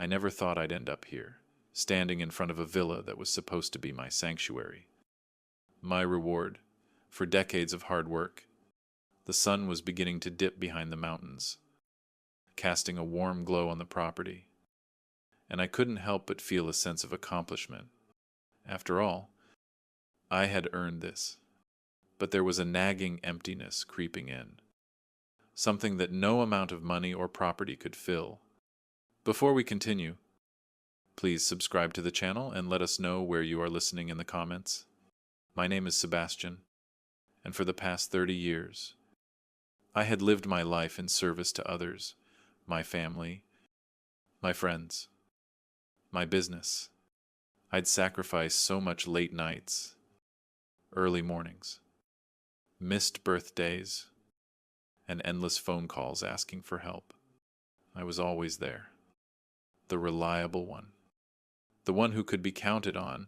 I never thought I'd end up here, standing in front of a villa that was supposed to be my sanctuary. My reward for decades of hard work. The sun was beginning to dip behind the mountains, casting a warm glow on the property, and I couldn't help but feel a sense of accomplishment. After all, I had earned this. But there was a nagging emptiness creeping in, something that no amount of money or property could fill. Before we continue, please subscribe to the channel and let us know where you are listening in the comments. My name is Sebastian, and for the past 30 years, I had lived my life in service to others, my family, my friends, my business. I'd sacrificed so much late nights, early mornings, missed birthdays, and endless phone calls asking for help. I was always there, the reliable one, the one who could be counted on,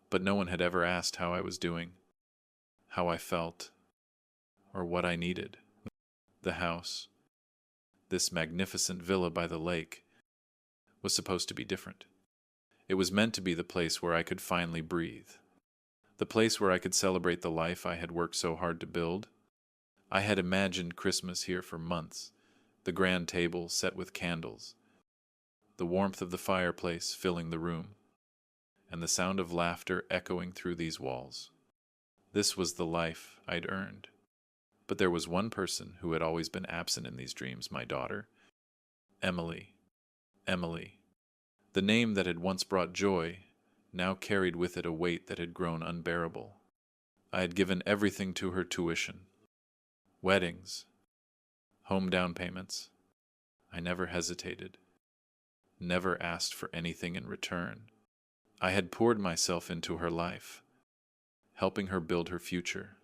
but no one had ever asked how I was doing, how I felt, or what I needed. The house, this magnificent villa by the lake, was supposed to be different. It was meant to be the place where I could finally breathe, the place where I could celebrate the life I had worked so hard to build. I had imagined Christmas here for months, the grand table set with candles, the warmth of the fireplace filling the room, and the sound of laughter echoing through these walls. This was the life I'd earned. But there was one person who had always been absent in these dreams, my daughter, Emily. Emily. The name that had once brought joy now carried with it a weight that had grown unbearable. I had given everything to her tuition, weddings, home down payments. I never hesitated, never asked for anything in return. I had poured myself into her life, helping her build her future,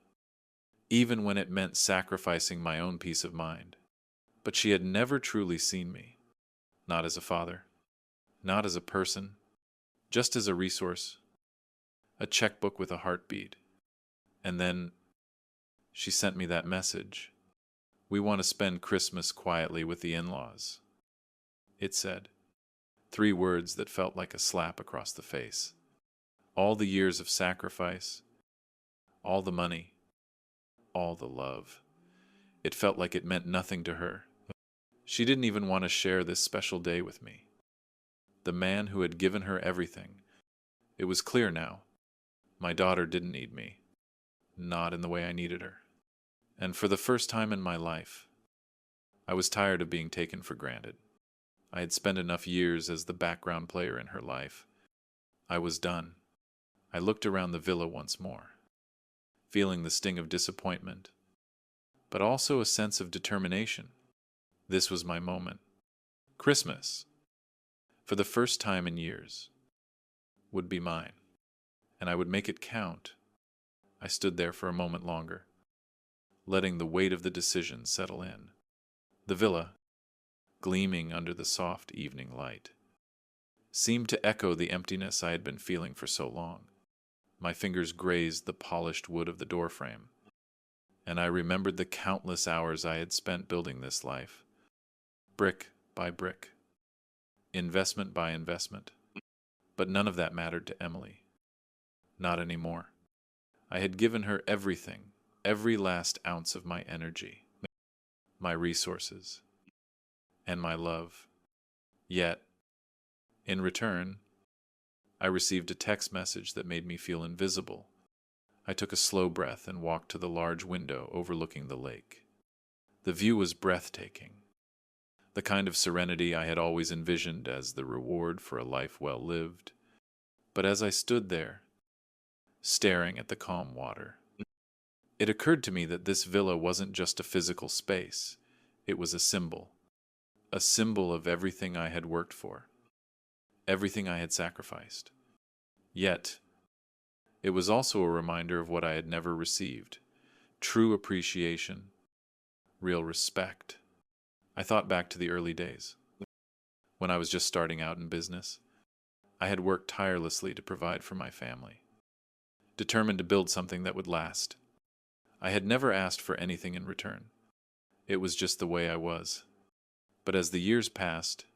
even when it meant sacrificing my own peace of mind. But she had never truly seen me, not as a father, not as a person, just as a resource, a checkbook with a heartbeat. And then she sent me that message. "We want to spend Christmas quietly with the in-laws," it said. 3 words that felt like a slap across the face. All the years of sacrifice, all the money, all the love. It felt like it meant nothing to her. She didn't even want to share this special day with me. The man who had given her everything. It was clear now. My daughter didn't need me. Not in the way I needed her. And for the first time in my life, I was tired of being taken for granted. I had spent enough years as the background player in her life. I was done. I looked around the villa once more, feeling the sting of disappointment, but also a sense of determination. This was my moment. Christmas, for the first time in years, would be mine, and I would make it count. I stood there for a moment longer, letting the weight of the decision settle in. The villa, gleaming under the soft evening light, seemed to echo the emptiness I had been feeling for so long. My fingers grazed the polished wood of the doorframe, and I remembered the countless hours I had spent building this life, brick by brick, investment by investment. But none of that mattered to Emily. Not anymore. I had given her everything, every last ounce of my energy, my resources, and my love. Yet, in return, I received a text message that made me feel invisible. I took a slow breath and walked to the large window overlooking the lake. The view was breathtaking, the kind of serenity I had always envisioned as the reward for a life well lived. But as I stood there, staring at the calm water, it occurred to me that this villa wasn't just a physical space. It was a symbol of everything I had worked for, everything I had sacrificed. Yet, it was also a reminder of what I had never received: true appreciation, real respect. I thought back to the early days, when I was just starting out in business. I had worked tirelessly to provide for my family, determined to build something that would last. I had never asked for anything in return. It was just the way I was. But as the years passed,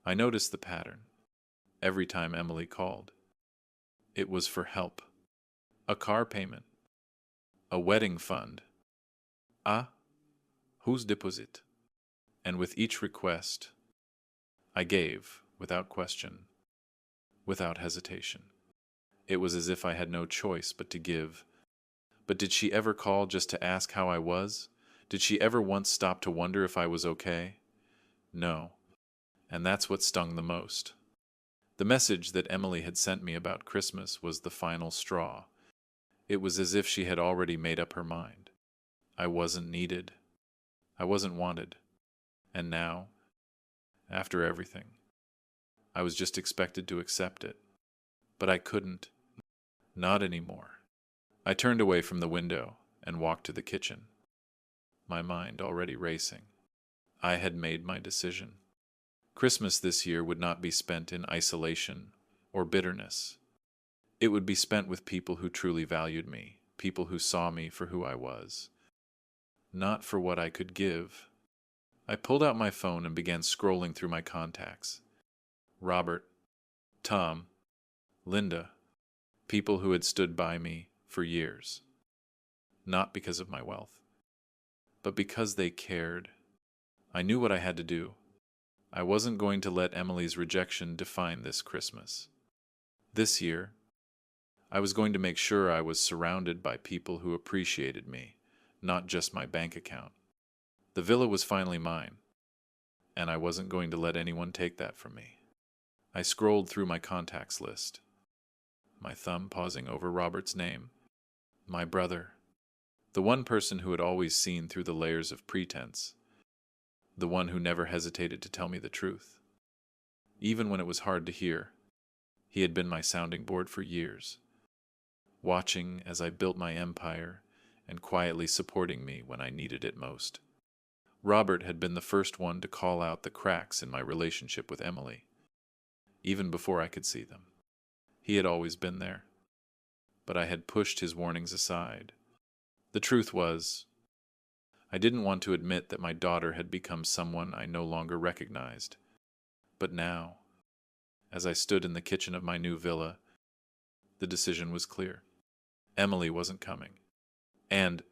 I noticed the pattern. Every time Emily called, it was for help. A car payment. A wedding fund. Ah, whose deposit? And with each request, I gave, without question, without hesitation. It was as if I had no choice but to give. But did she ever call just to ask how I was? Did she ever once stop to wonder if I was okay? No. And that's what stung the most. The message that Emily had sent me about Christmas was the final straw. It was as if she had already made up her mind. I wasn't needed. I wasn't wanted. And now, after everything, I was just expected to accept it. But I couldn't. Not anymore. I turned away from the window and walked to the kitchen, my mind already racing. I had made my decision. Christmas this year would not be spent in isolation or bitterness. It would be spent with people who truly valued me, people who saw me for who I was, not for what I could give. I pulled out my phone and began scrolling through my contacts. Robert, Tom, Linda, people who had stood by me for years, not because of my wealth, but because they cared. I knew what I had to do. I wasn't going to let Emily's rejection define this Christmas. This year, I was going to make sure I was surrounded by people who appreciated me, not just my bank account. The villa was finally mine, and I wasn't going to let anyone take that from me. I scrolled through my contacts list, my thumb pausing over Robert's name. My brother, the one person who had always seen through the layers of pretense, the one who never hesitated to tell me the truth. Even when it was hard to hear, he had been my sounding board for years, watching as I built my empire and quietly supporting me when I needed it most. Robert had been the first one to call out the cracks in my relationship with Emily, even before I could see them. He had always been there, but I had pushed his warnings aside. The truth was, I didn't want to admit that my daughter had become someone I no longer recognized. But now, as I stood in the kitchen of my new villa, the decision was clear. Emily wasn't coming. And,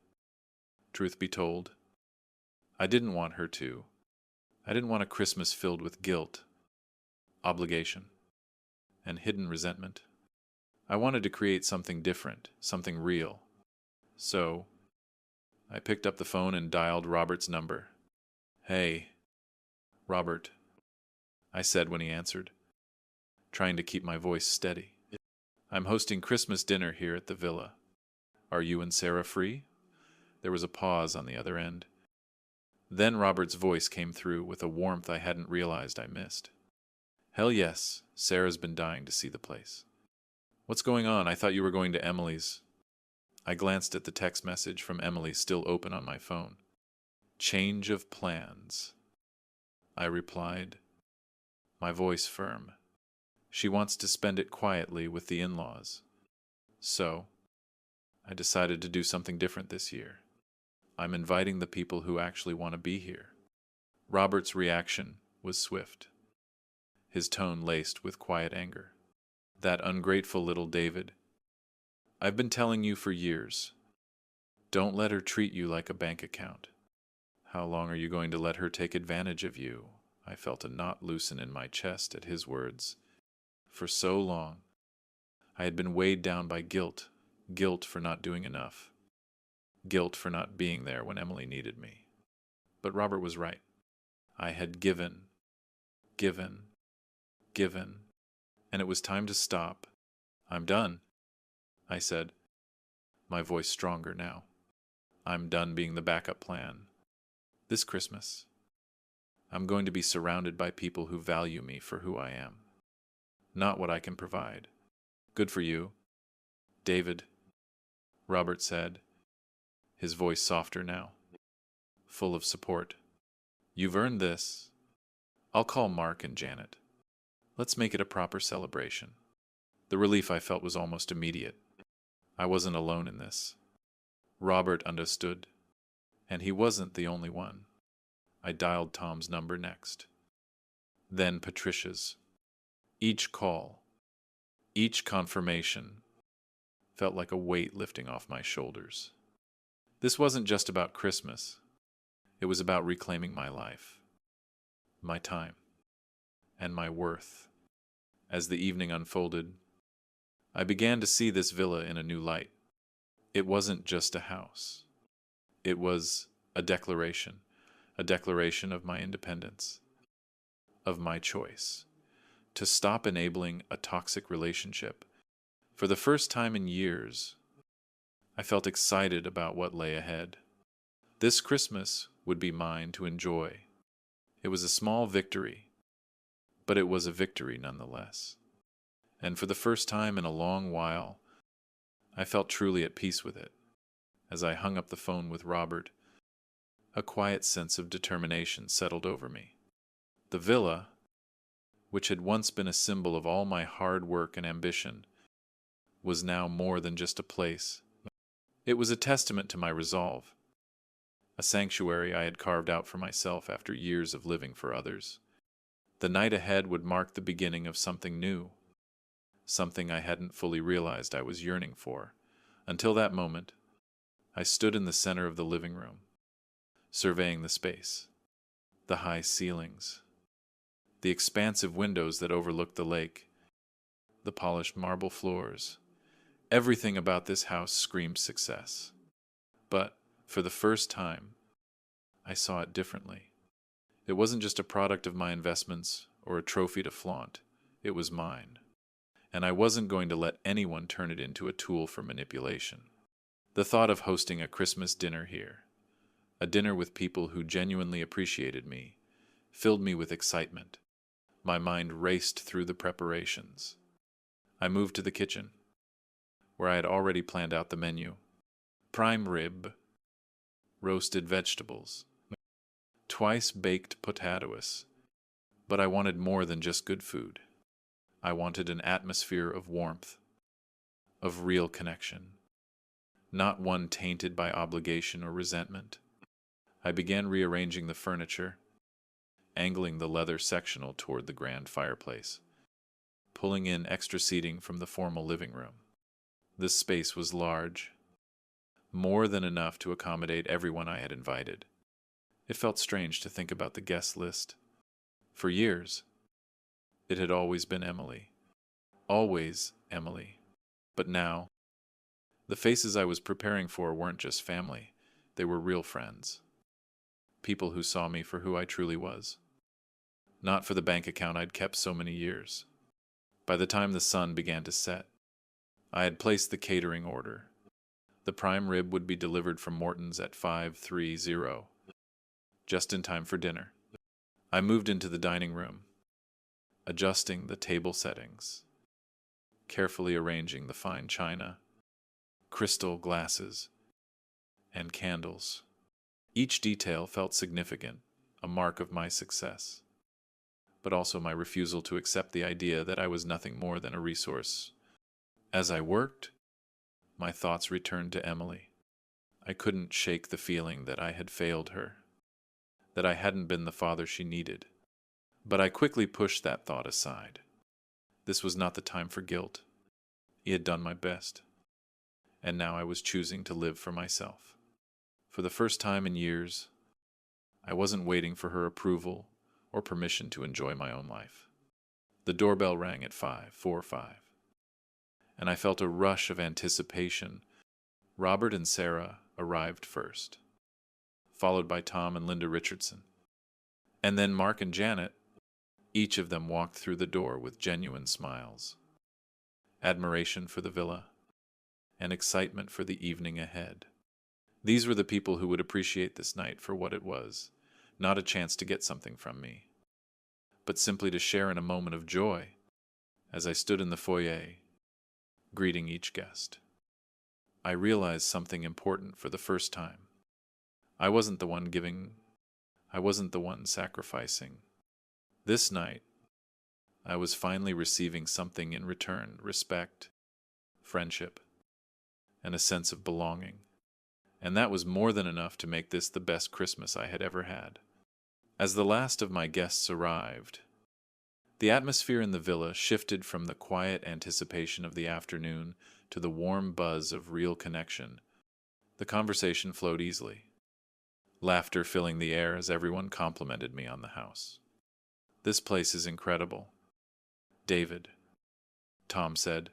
truth be told, I didn't want her to. I didn't want a Christmas filled with guilt, obligation, and hidden resentment. I wanted to create something different, something real. So, I picked up the phone and dialed Robert's number. "Hey, Robert," I said when he answered, trying to keep my voice steady. "I'm hosting Christmas dinner here at the villa. Are you and Sarah free?" There was a pause on the other end. Then Robert's voice came through with a warmth I hadn't realized I missed. "Hell yes, Sarah's been dying to see the place." "What's going on? I thought you were going to Emily's." I glanced at the text message from Emily still open on my phone. "Change of plans," I replied, my voice firm. "She wants to spend it quietly with the in-laws. So, I decided to do something different this year. I'm inviting the people who actually want to be here." Robert's reaction was swift, his tone laced with quiet anger. "That ungrateful little David. I've been telling you for years. Don't let her treat you like a bank account. How long are you going to let her take advantage of you?" I felt a knot loosen in my chest at his words. For so long, I had been weighed down by guilt, guilt for not doing enough, guilt for not being there when Emily needed me. But Robert was right. I had given, given, given, and it was time to stop. "I'm done," I said, my voice stronger now. "I'm done being the backup plan. This Christmas, I'm going to be surrounded by people who value me for who I am, not what I can provide." "Good for you, David," Robert said, his voice softer now, full of support. "You've earned this. I'll call Mark and Janet. Let's make it a proper celebration." The relief I felt was almost immediate. I wasn't alone in this. Robert understood, and he wasn't the only one. I dialed Tom's number next. then Patricia's. Each call, each confirmation felt like a weight lifting off my shoulders. This wasn't just about Christmas. It was about reclaiming my life, my time, and my worth. As the evening unfolded, I began to see this villa in a new light. It wasn't just a house. It was a declaration of my independence, of my choice, to stop enabling a toxic relationship. For the first time in years, I felt excited about what lay ahead. This Christmas would be mine to enjoy. It was a small victory, but it was a victory nonetheless. And for the first time in a long while, I felt truly at peace with it. As I hung up the phone with Robert, a quiet sense of determination settled over me. The villa, which had once been a symbol of all my hard work and ambition, was now more than just a place. It was a testament to my resolve, a sanctuary I had carved out for myself after years of living for others. The night ahead would mark the beginning of something new, something I hadn't fully realized I was yearning for. Until that moment, I stood in the center of the living room, surveying the space, the high ceilings, the expansive windows that overlooked the lake, the polished marble floors. Everything about this house screamed success. But, for the first time, I saw it differently. It wasn't just a product of my investments or a trophy to flaunt. It was mine. And I wasn't going to let anyone turn it into a tool for manipulation. The thought of hosting a Christmas dinner here, a dinner with people who genuinely appreciated me, filled me with excitement. My mind raced through the preparations. I moved to the kitchen, where I had already planned out the menu. Prime rib, roasted vegetables, twice baked potatoes. But I wanted more than just good food. I wanted an atmosphere of warmth, of real connection, not one tainted by obligation or resentment. I began rearranging the furniture, angling the leather sectional toward the grand fireplace, pulling in extra seating from the formal living room. This space was large, more than enough to accommodate everyone I had invited. It felt strange to think about the guest list. For years, it had always been Emily. Always Emily. But now, the faces I was preparing for weren't just family. They were real friends. People who saw me for who I truly was. Not for the bank account I'd kept so many years. By the time the sun began to set, I had placed the catering order. The prime rib would be delivered from Morton's at 5:30, just in time for dinner. I moved into the dining room, adjusting the table settings, carefully arranging the fine china, crystal glasses, and candles. Each detail felt significant, a mark of my success, but also my refusal to accept the idea that I was nothing more than a resource. As I worked, my thoughts returned to Emily. I couldn't shake the feeling that I had failed her, that I hadn't been the father she needed. But I quickly pushed that thought aside. This was not the time for guilt. I had done my best, and now I was choosing to live for myself. For the first time in years, I wasn't waiting for her approval or permission to enjoy my own life. The doorbell rang at 5:45, and I felt a rush of anticipation. Robert and Sarah arrived first, followed by Tom and Linda Richardson. And then Mark and Janet. Each of them walked through the door with genuine smiles, admiration for the villa, and excitement for the evening ahead. These were the people who would appreciate this night for what it was, not a chance to get something from me, but simply to share in a moment of joy. As I stood in the foyer, greeting each guest, I realized something important for the first time. I wasn't the one giving, I wasn't the one sacrificing. This night, I was finally receiving something in return: respect, friendship, and a sense of belonging. And that was more than enough to make this the best Christmas I had ever had. As the last of my guests arrived, The atmosphere in the villa shifted from the quiet anticipation of the afternoon to the warm buzz of real connection. The conversation flowed easily, laughter filling the air as everyone complimented me on the house. "This place is incredible, David," Tom said,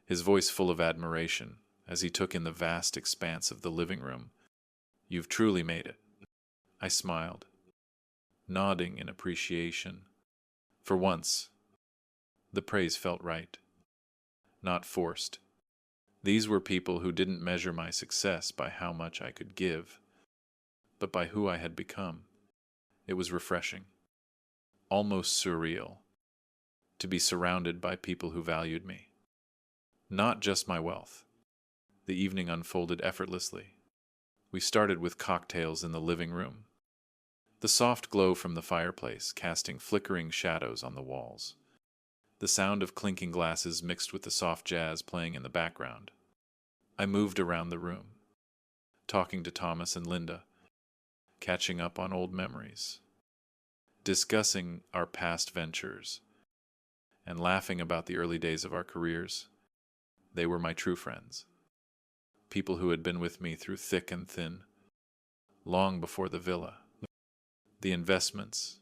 his voice full of admiration as he took in the vast expanse of the living room. "You've truly made it." I smiled, nodding in appreciation. For once, the praise felt right, not forced. These were people who didn't measure my success by how much I could give, but by who I had become. It was refreshing, almost surreal, to be surrounded by people who valued me. Not just my wealth. The evening unfolded effortlessly. We started with cocktails in the living room, the soft glow from the fireplace casting flickering shadows on the walls. The sound of clinking glasses mixed with the soft jazz playing in the background. I moved around the room, talking to Thomas and Linda, catching up on old memories, discussing our past ventures, and laughing about the early days of our careers. They were my true friends, people who had been with me through thick and thin, long before the villa, the investments,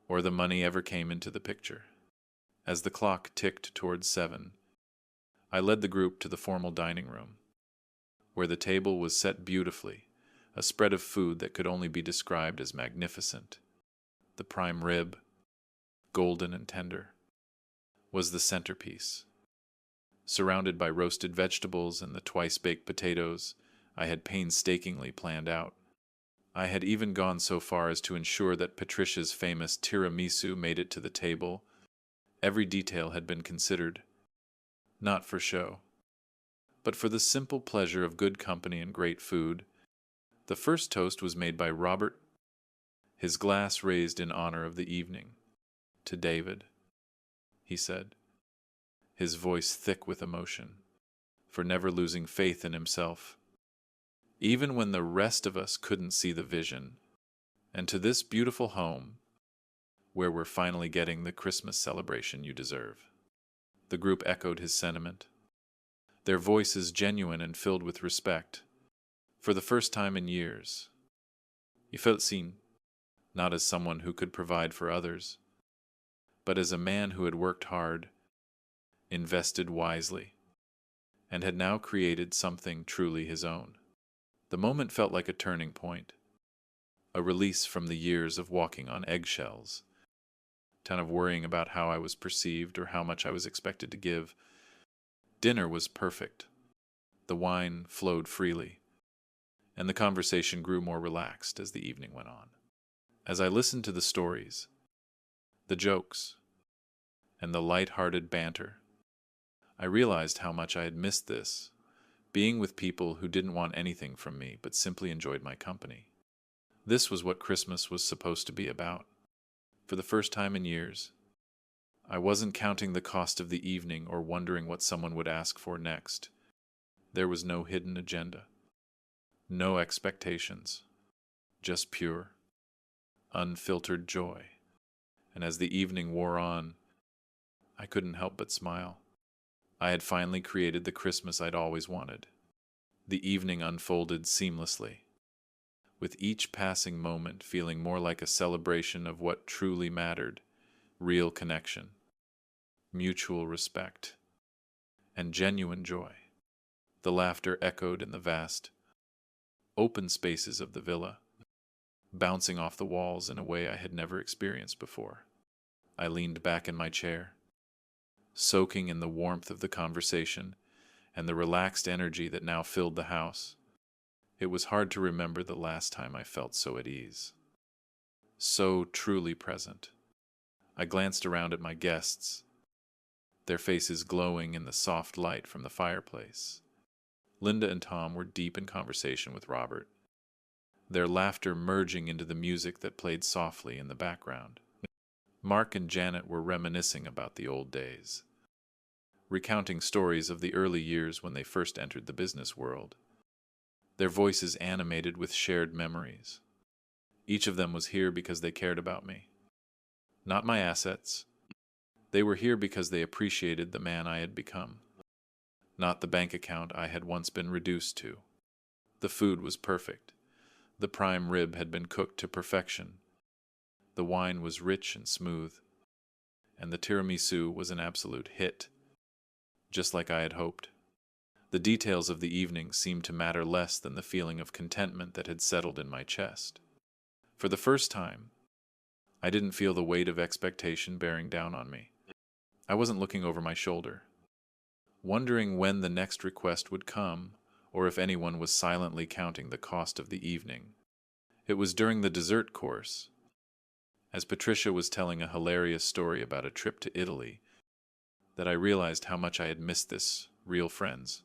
or the money ever came into the picture. As the clock ticked towards 7, I led the group to the formal dining room, where the table was set beautifully, a spread of food that could only be described as magnificent. The prime rib, golden and tender, was the centerpiece. Surrounded by roasted vegetables and the twice-baked potatoes I had painstakingly planned out. I had even gone so far as to ensure that Patricia's famous tiramisu made it to the table. Every detail had been considered, not for show, but for the simple pleasure of good company and great food. The first toast was made by Robert, his glass raised in honor of the evening. "To David," he said, his voice thick with emotion, for never losing faith in himself, even when the rest of us couldn't see the vision. "And to this beautiful home, where we're finally getting the Christmas celebration you deserve." The group echoed his sentiment, their voices genuine and filled with respect. For the first time in years, he felt seen, not as someone who could provide for others, but as a man who had worked hard, invested wisely, and had now created something truly his own. The moment felt like a turning point, a release from the years of walking on eggshells, kind of worrying about how I was perceived or how much I was expected to give. Dinner was perfect. The wine flowed freely, and the conversation grew more relaxed as the evening went on. As I listened to the stories, the jokes, and the light-hearted banter, I realized how much I had missed this, being with people who didn't want anything from me but simply enjoyed my company. This was what Christmas was supposed to be about. For the first time in years, I wasn't counting the cost of the evening or wondering what someone would ask for next. There was no hidden agenda, no expectations, just pure, unfiltered joy. And as the evening wore on, I couldn't help but smile. I had finally created the Christmas I'd always wanted. The evening unfolded seamlessly, with each passing moment feeling more like a celebration of what truly mattered: real connection, mutual respect, and genuine joy. The laughter echoed in the vast, open spaces of the villa, bouncing off the walls in a way I had never experienced before. I leaned back in my chair, soaking in the warmth of the conversation and the relaxed energy that now filled the house. It was hard to remember the last time I felt so at ease, so truly present. I glanced around at my guests, their faces glowing in the soft light from the fireplace. Linda and Tom were deep in conversation with Robert, their laughter merging into the music that played softly in the background. Mark and Janet were reminiscing about the old days, recounting stories of the early years when they first entered the business world, their voices animated with shared memories. Each of them was here because they cared about me, Not my assets. They were here because they appreciated the man I had become, not the bank account I had once been reduced to. The food was perfect. The prime rib had been cooked to perfection. The wine was rich and smooth, and the tiramisu was an absolute hit, just like I had hoped. The details of the evening seemed to matter less than the feeling of contentment that had settled in my chest. For the first time, I didn't feel the weight of expectation bearing down on me. I wasn't looking over my shoulder, wondering when the next request would come, or if anyone was silently counting the cost of the evening. It was during the dessert course, as Patricia was telling a hilarious story about a trip to Italy, that I realized how much I had missed this real friends,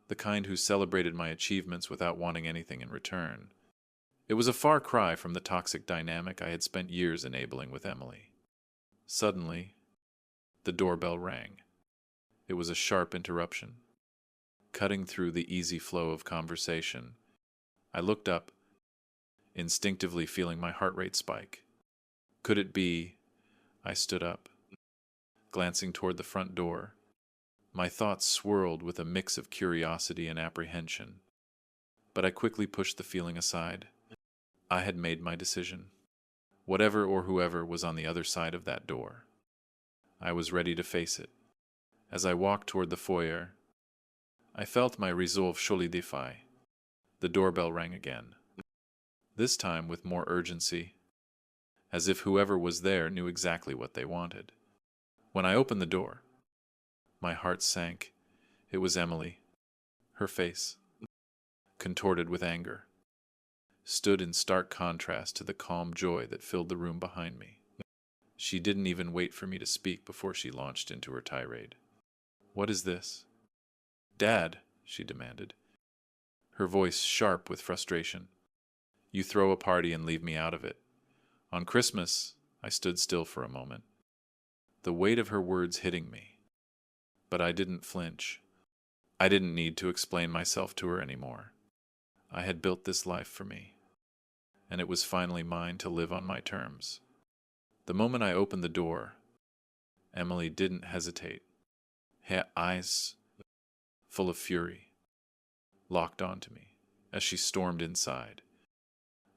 the kind who celebrated my achievements without wanting anything in return. It was a far cry from the toxic dynamic I had spent years enabling with Emily. Suddenly, the doorbell rang. It was a sharp interruption, cutting through the easy flow of conversation. I looked up, instinctively feeling my heart rate spike. Could it be? I stood up, glancing toward the front door. My thoughts swirled with a mix of curiosity and apprehension, but I quickly pushed the feeling aside. I had made my decision. Whatever or whoever was on the other side of that door, I was ready to face it. As I walked toward the foyer, I felt my resolve solidify. The doorbell rang again, this time with more urgency, as if whoever was there knew exactly what they wanted. When I opened the door, my heart sank. It was Emily. Her face, contorted with anger, stood in stark contrast to the calm joy that filled the room behind me. She didn't even wait for me to speak before she launched into her tirade. "What is this?" "Dad," she demanded, her voice sharp with frustration. "You throw a party and leave me out of it. On Christmas," I stood still for a moment, the weight of her words hitting me. But I didn't flinch. I didn't need to explain myself to her anymore. I had built this life for me, and it was finally mine to live on my terms. The moment I opened the door, Emily didn't hesitate. Her eyes, full of fury, locked onto me as she stormed inside,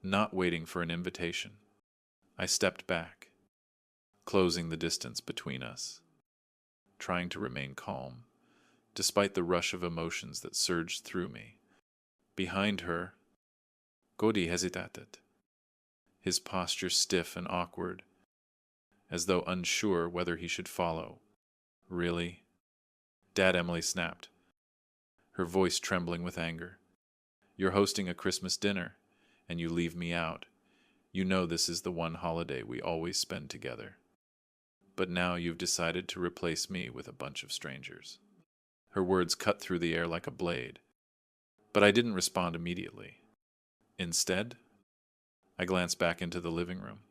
not waiting for an invitation. I stepped back, closing the distance between us, trying to remain calm, despite the rush of emotions that surged through me. Behind her, Cody hesitated, his posture stiff and awkward, as though unsure whether he should follow. "Really?" "Dad," Emily snapped, her voice trembling with anger. "You're hosting a Christmas dinner, and you leave me out. You know this is the one holiday we always spend together. But now you've decided to replace me with a bunch of strangers." Her words cut through the air like a blade, but I didn't respond immediately. Instead, I glanced back into the living room,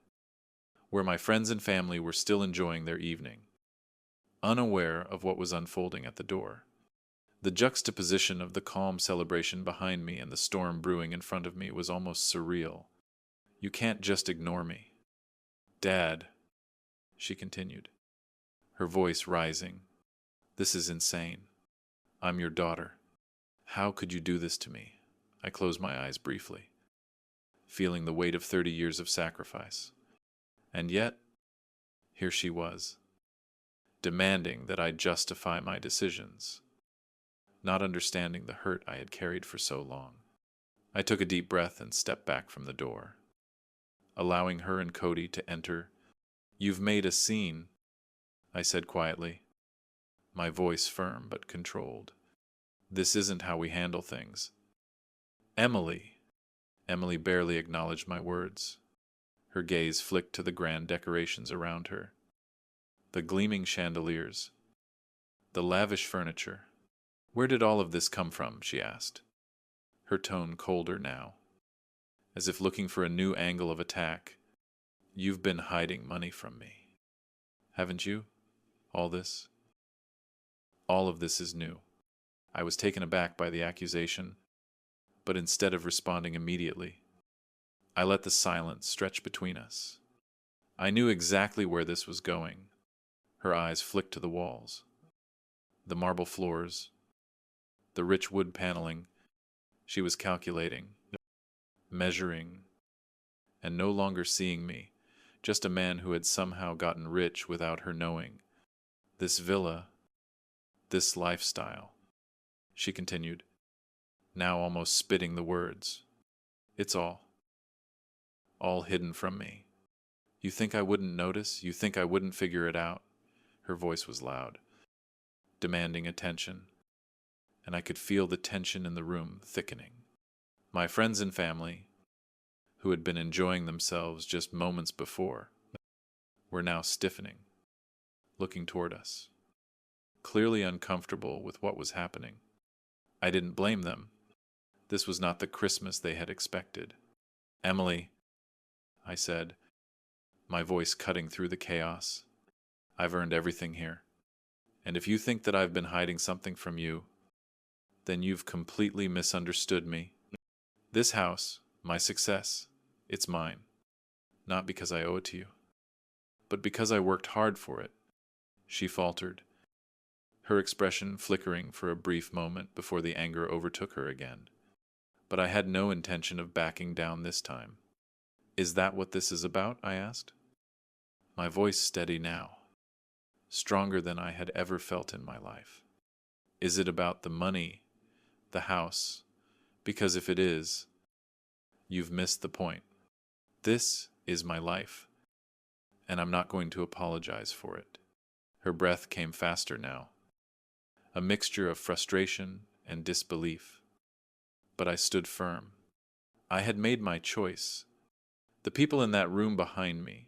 where my friends and family were still enjoying their evening, unaware of what was unfolding at the door. The juxtaposition of the calm celebration behind me and the storm brewing in front of me was almost surreal. "You can't just ignore me." "Dad," she continued, her voice rising, "this is insane. I'm your daughter. How could you do this to me?" I closed my eyes briefly, feeling the weight of 30 years of sacrifice. And yet, here she was, demanding that I justify my decisions, not understanding the hurt I had carried for so long. I took a deep breath and stepped back from the door, allowing her and Cody to enter. "You've made a scene," I said quietly, my voice firm but controlled. "This isn't how we handle things." "Emily." Emily barely acknowledged my words. Her gaze flicked to the grand decorations around her. The gleaming chandeliers, the lavish furniture. "Where did all of this come from?" she asked, her tone colder now, as if looking for a new angle of attack. "You've been hiding money from me, haven't you? All this?" "All of this is new." I was taken aback by the accusation, but instead of responding immediately, I let the silence stretch between us. I knew exactly where this was going. Her eyes flicked to the walls, the marble floors, the rich wood paneling. She was calculating, measuring, and no longer seeing me, just a man who had somehow gotten rich without her knowing. This villa, this lifestyle, she continued, now almost spitting the words. It's all hidden from me. You think I wouldn't notice? You think I wouldn't figure it out? Her voice was loud, demanding attention, and I could feel the tension in the room thickening. My friends and family, who had been enjoying themselves just moments before, were now stiffening, looking toward us, clearly uncomfortable with what was happening. I didn't blame them. This was not the Christmas they had expected. Emily, I said, my voice cutting through the chaos, I've earned everything here. And if you think that I've been hiding something from you, then you've completely misunderstood me. This house, my success, it's mine. Not because I owe it to you, but because I worked hard for it. She faltered, her expression flickering for a brief moment before the anger overtook her again. But I had no intention of backing down this time. Is that what this is about? I asked. My voice steady now, stronger than I had ever felt in my life. Is it about the money, the house? Because if it is, you've missed the point. This is my life, and I'm not going to apologize for it. Her breath came faster now, a mixture of frustration and disbelief. But I stood firm. I had made my choice. The people in that room behind me,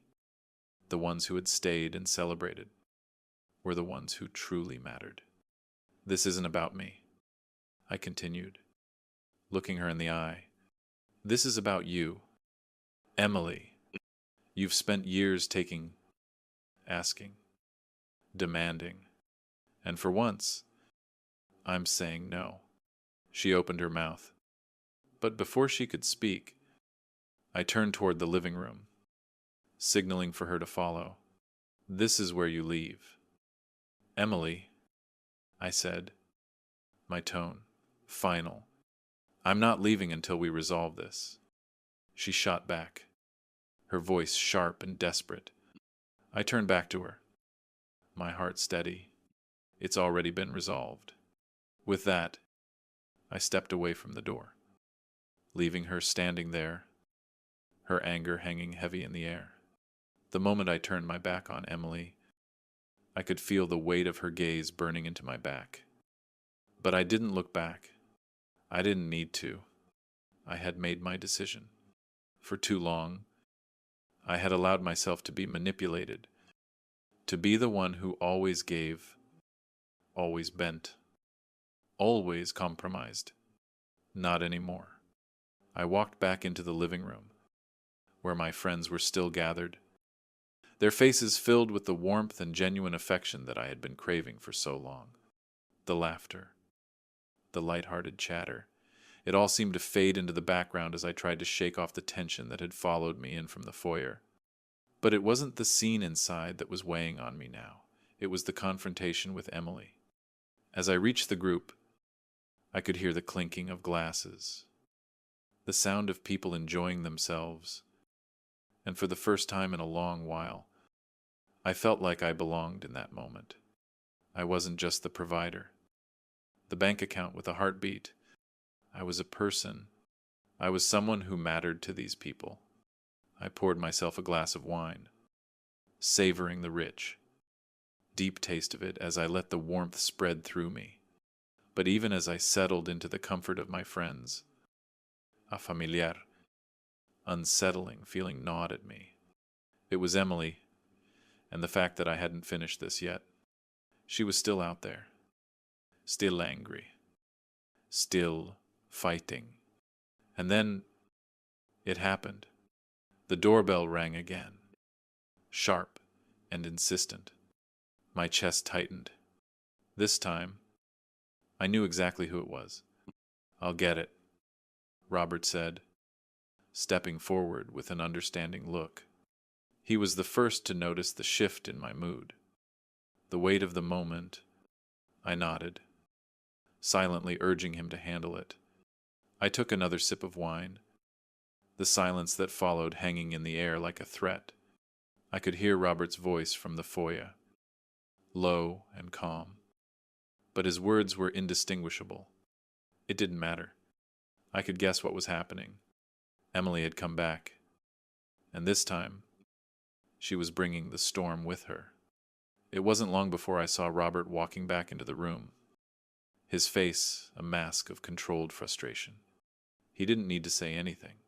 the ones who had stayed and celebrated, were the ones who truly mattered. This isn't about me, I continued, looking her in the eye. This is about you. Emily, you've spent years asking, demanding, and for once, I'm saying no. She opened her mouth, but before she could speak, I turned toward the living room, signaling for her to follow. This is where you leave. Emily, I said, my tone final. I'm not leaving until we resolve this. She shot back, her voice sharp and desperate. I turned back to her, my heart steady. It's already been resolved. With that, I stepped away from the door, leaving her standing there, her anger hanging heavy in the air. The moment I turned my back on Emily, I could feel the weight of her gaze burning into my back. But I didn't look back. I didn't need to. I had made my decision. For too long, I had allowed myself to be manipulated, to be the one who always gave, always bent, always compromised. Not anymore. I walked back into the living room, where my friends were still gathered, their faces filled with the warmth and genuine affection that I had been craving for so long. The laughter, the light-hearted chatter, it all seemed to fade into the background as I tried to shake off the tension that had followed me in from the foyer. But it wasn't the scene inside that was weighing on me now. It was the confrontation with Emily. As I reached the group, I could hear the clinking of glasses, the sound of people enjoying themselves, and for the first time in a long while, I felt like I belonged in that moment. I wasn't just the provider, the bank account with a heartbeat. I was a person. I was someone who mattered to these people. I poured myself a glass of wine, savoring the rich, deep taste of it as I let the warmth spread through me. But even as I settled into the comfort of my friends, a familiar, unsettling feeling gnawed at me. It was Emily, and the fact that I hadn't finished this yet. She was still out there, still angry, still fighting. And then it happened. The doorbell rang again, sharp and insistent. My chest tightened. This time, I knew exactly who it was. I'll get it, Robert said, stepping forward with an understanding look. He was the first to notice the shift in my mood. The weight of the moment. I nodded, silently urging him to handle it. I took another sip of wine, the silence that followed hanging in the air like a threat. I could hear Robert's voice from the foyer, low and calm, but his words were indistinguishable. It didn't matter. I could guess what was happening. Emily had come back, and this time, she was bringing the storm with her. It wasn't long before I saw Robert walking back into the room, his face a mask of controlled frustration. He didn't need to say anything.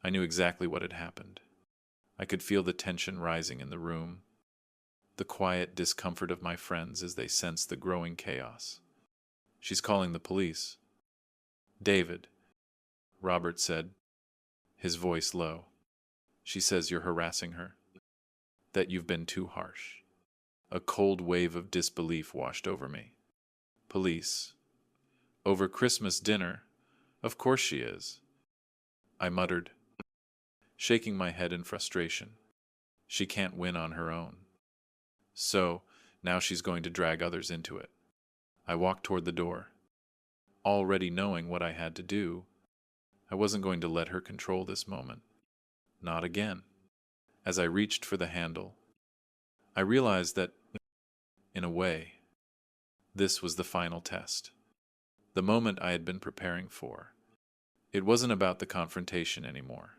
I knew exactly what had happened. I could feel the tension rising in the room, the quiet discomfort of my friends as they sensed the growing chaos. "She's calling the police." "David," Robert said, his voice low. "She says you're harassing her, that you've been too harsh." A cold wave of disbelief washed over me. "Police? Over Christmas dinner? Of course she is," I muttered, shaking my head in frustration. She can't win on her own. So, now she's going to drag others into it. I walked toward the door, already knowing what I had to do. I wasn't going to let her control this moment. Not again. As I reached for the handle, I realized that, in a way, this was the final test. The moment I had been preparing for. It wasn't about the confrontation anymore.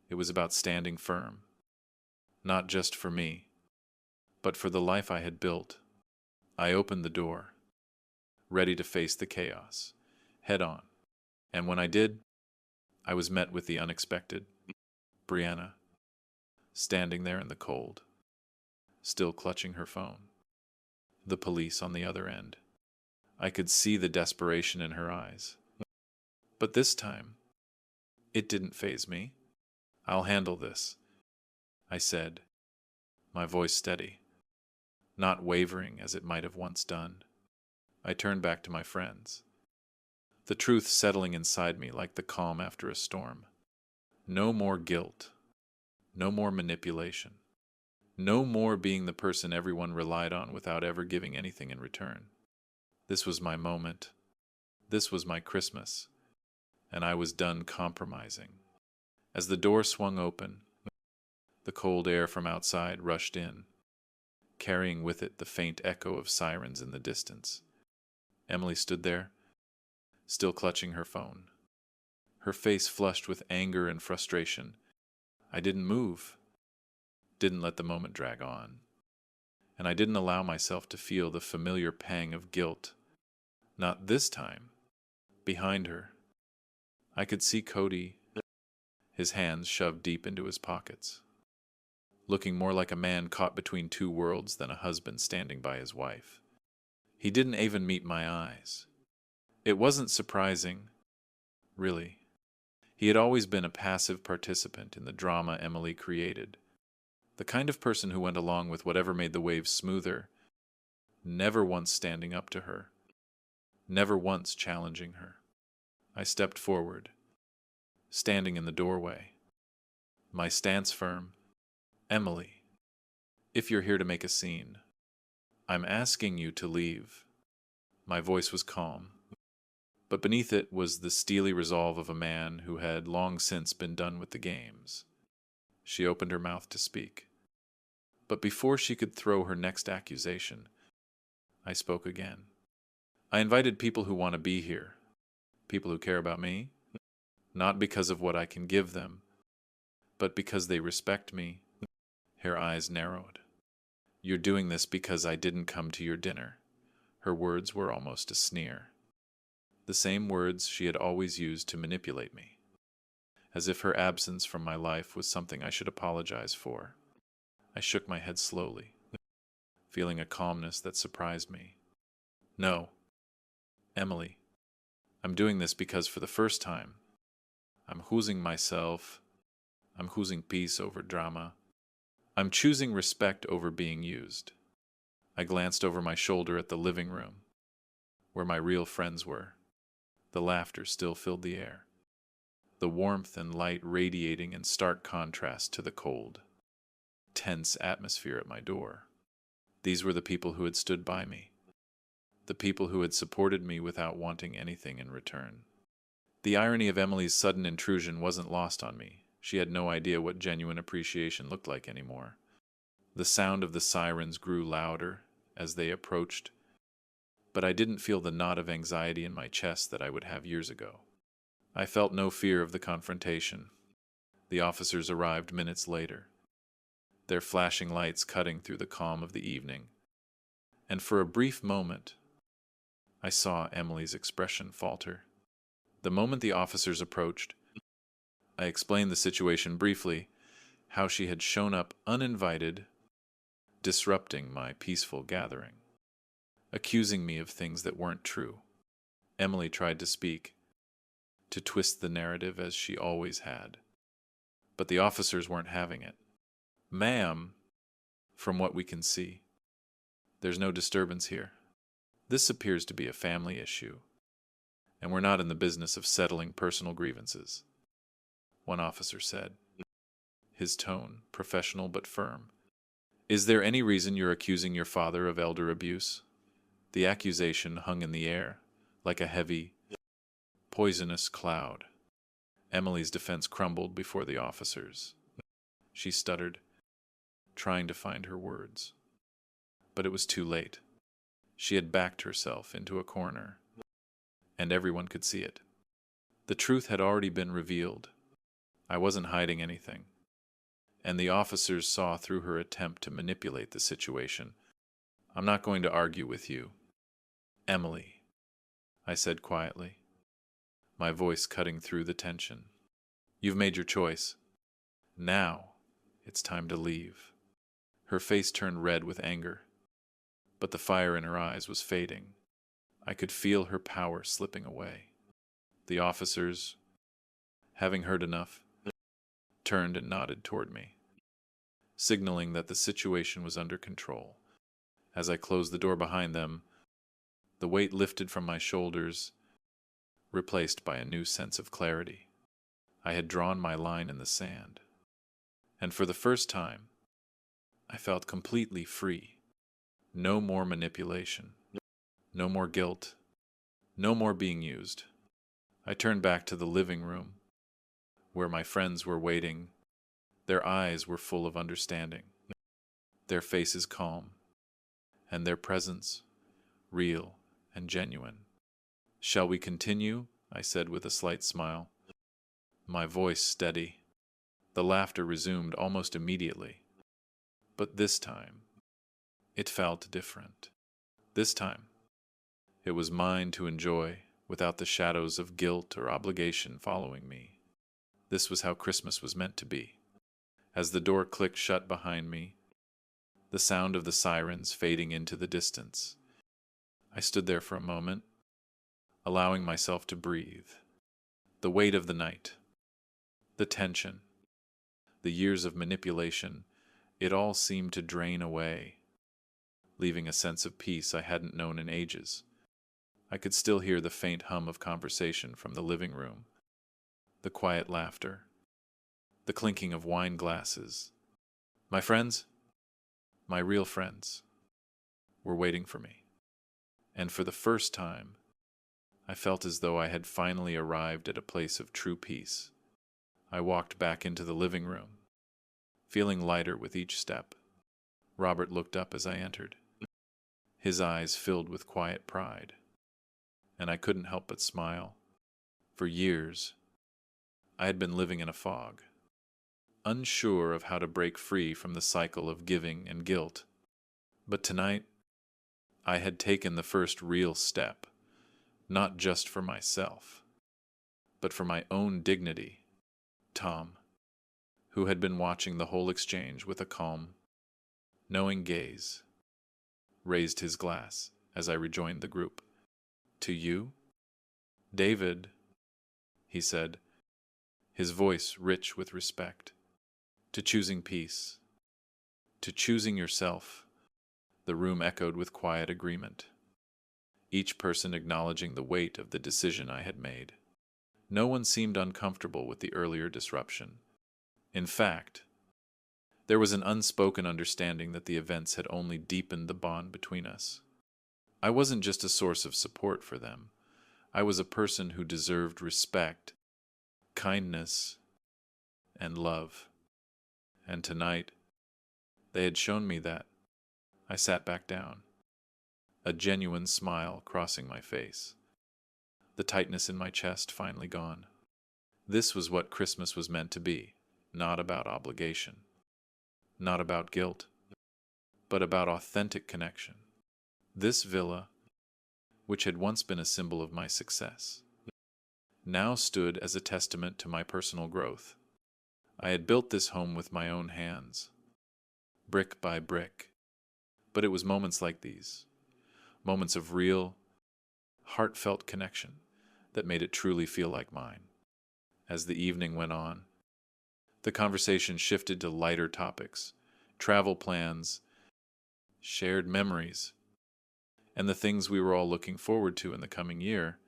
It was about standing firm. Not just for me, but for the life I had built. I opened the door, ready to face the chaos, head on. And when I did, I was met with the unexpected. Brianna, standing there in the cold, still clutching her phone. The police on the other end. I could see the desperation in her eyes. But this time, it didn't faze me. "I'll handle this," I said, my voice steady, not wavering as it might have once done. I turned back to my friends, the truth settling inside me like the calm after a storm. No more guilt. No more manipulation. No more being the person everyone relied on without ever giving anything in return. This was my moment. This was my Christmas. And I was done compromising. As the door swung open, the cold air from outside rushed in, carrying with it the faint echo of sirens in the distance. Emily stood there, still clutching her phone, her face flushed with anger and frustration. I didn't move, didn't let the moment drag on, and I didn't allow myself to feel the familiar pang of guilt. Not this time. Behind her, I could see Cody, his hands shoved deep into his pockets, looking more like a man caught between two worlds than a husband standing by his wife. He didn't even meet my eyes. It wasn't surprising, really. He had always been a passive participant in the drama Emily created, the kind of person who went along with whatever made the waves smoother, never once standing up to her, never once challenging her. I stepped forward, standing in the doorway, my stance firm. "Emily, if you're here to make a scene, I'm asking you to leave." My voice was calm, but beneath it was the steely resolve of a man who had long since been done with the games. She opened her mouth to speak, but before she could throw her next accusation, I spoke again. "I invited people who want to be here, people who care about me, not because of what I can give them, but because they respect me." Her eyes narrowed. "You're doing this because I didn't come to your dinner." Her words were almost a sneer. The same words she had always used to manipulate me, as if her absence from my life was something I should apologize for. I shook my head slowly, feeling a calmness that surprised me. "No, Emily, I'm doing this because for the first time, I'm choosing myself. I'm choosing peace over drama. I'm choosing respect over being used." I glanced over my shoulder at the living room, where my real friends were. The laughter still filled the air, the warmth and light radiating in stark contrast to the cold. tense atmosphere at my door. These were the people who had stood by me, the people who had supported me without wanting anything in return. The irony of Emily's sudden intrusion wasn't lost on me. She had no idea what genuine appreciation looked like anymore. The sound of the sirens grew louder as they approached, but I didn't feel the knot of anxiety in my chest that I would have years ago. I felt no fear of the confrontation. The officers arrived minutes later, their flashing lights cutting through the calm of the evening. And for a brief moment, I saw Emily's expression falter. The moment the officers approached, I explained the situation briefly, how she had shown up uninvited, disrupting my peaceful gathering, accusing me of things that weren't true. Emily tried to speak, to twist the narrative as she always had. But the officers weren't having it. "Ma'am, from what we can see, there's no disturbance here. This appears to be a family issue, and we're not in the business of settling personal grievances," one officer said, his tone professional but firm. "Is there any reason you're accusing your father of elder abuse?" The accusation hung in the air, like a heavy, poisonous cloud. Emily's defense crumbled before the officers. She stuttered, trying to find her words. But it was too late. She had backed herself into a corner, and everyone could see it. The truth had already been revealed. I wasn't hiding anything, and the officers saw through her attempt to manipulate the situation. "I'm not going to argue with you, Emily," I said quietly, my voice cutting through the tension. "You've made your choice. Now it's time to leave." Her face turned red with anger, but the fire in her eyes was fading. I could feel her power slipping away. The officers, having heard enough, turned and nodded toward me, signaling that the situation was under control. As I closed the door behind them, the weight lifted from my shoulders, replaced by a new sense of clarity. I had drawn my line in the sand, and for the first time, I felt completely free. No more manipulation, no more guilt, no more being used. I turned back to the living room, where my friends were waiting. Their eyes were full of understanding, their faces calm, and their presence real and genuine. "Shall we continue?" I said with a slight smile, my voice steady. The laughter resumed almost immediately, but this time it felt different. This time it was mine to enjoy without the shadows of guilt or obligation following me. This was how Christmas was meant to be. As the door clicked shut behind me, the sound of the sirens fading into the distance, I stood there for a moment, allowing myself to breathe. The weight of the night, the tension, the years of manipulation, it all seemed to drain away, leaving a sense of peace I hadn't known in ages. I could still hear the faint hum of conversation from the living room, the quiet laughter, the clinking of wine glasses. My friends, my real friends, were waiting for me. And for the first time, I felt as though I had finally arrived at a place of true peace. I walked back into the living room, feeling lighter with each step. Robert looked up as I entered, his eyes filled with quiet pride, and I couldn't help but smile. For years, I had been living in a fog, unsure of how to break free from the cycle of giving and guilt. But tonight, I had taken the first real step, not just for myself, but for my own dignity. Tom, who had been watching the whole exchange with a calm, knowing gaze, raised his glass as I rejoined the group. "To you, David," he said, his voice rich with respect. "To choosing peace, to choosing yourself." The room echoed with quiet agreement, each person acknowledging the weight of the decision I had made. No one seemed uncomfortable with the earlier disruption. In fact, There was an unspoken understanding that the events had only deepened the bond between us. I wasn't just a source of support for them. I was a person who deserved respect, kindness, and love. And tonight, they had shown me that. I sat back down, a genuine smile crossing my face, the tightness in my chest finally gone. This was what Christmas was meant to be, not about obligation, not about guilt, but about authentic connection. This villa, which had once been a symbol of my success, now stood as a testament to my personal growth. I had built this home with my own hands, brick by brick. But it was moments like these, moments of real, heartfelt connection, that made it truly feel like mine. As the evening went on, the conversation shifted to lighter topics, travel plans, shared memories, and the things we were all looking forward to in the coming year.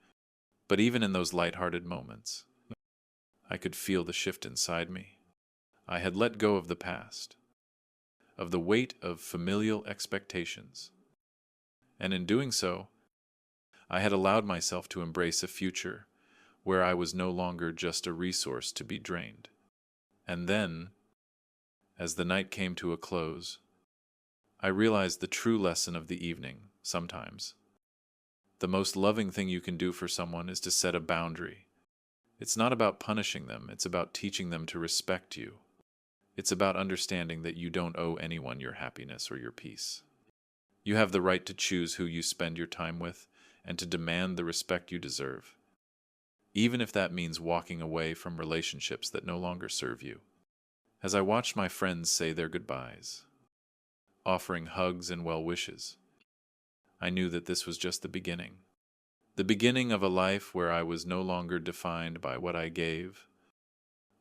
But even in those lighthearted moments, I could feel the shift inside me. I had let go of the past, of the weight of familial expectations. And in doing so, I had allowed myself to embrace a future where I was no longer just a resource to be drained. And then, as the night came to a close, I realized the true lesson of the evening. Sometimes the most loving thing you can do for someone is to set a boundary. It's not about punishing them, it's about teaching them to respect you. It's about understanding that you don't owe anyone your happiness or your peace. You have the right to choose who you spend your time with and to demand the respect you deserve, even if that means walking away from relationships that no longer serve you. As I watched my friends say their goodbyes, offering hugs and well wishes, I knew that this was just the beginning of a life where I was no longer defined by what I gave,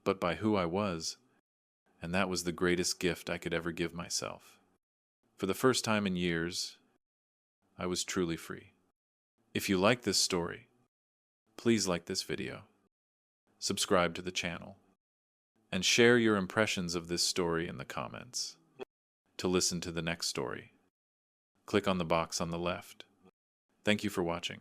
but by who I was, and that was the greatest gift I could ever give myself. For the first time in years, I was truly free. If you like this story, please like this video, subscribe to the channel, and share your impressions of this story in the comments. To listen to the next story, click on the box on the left. Thank you for watching.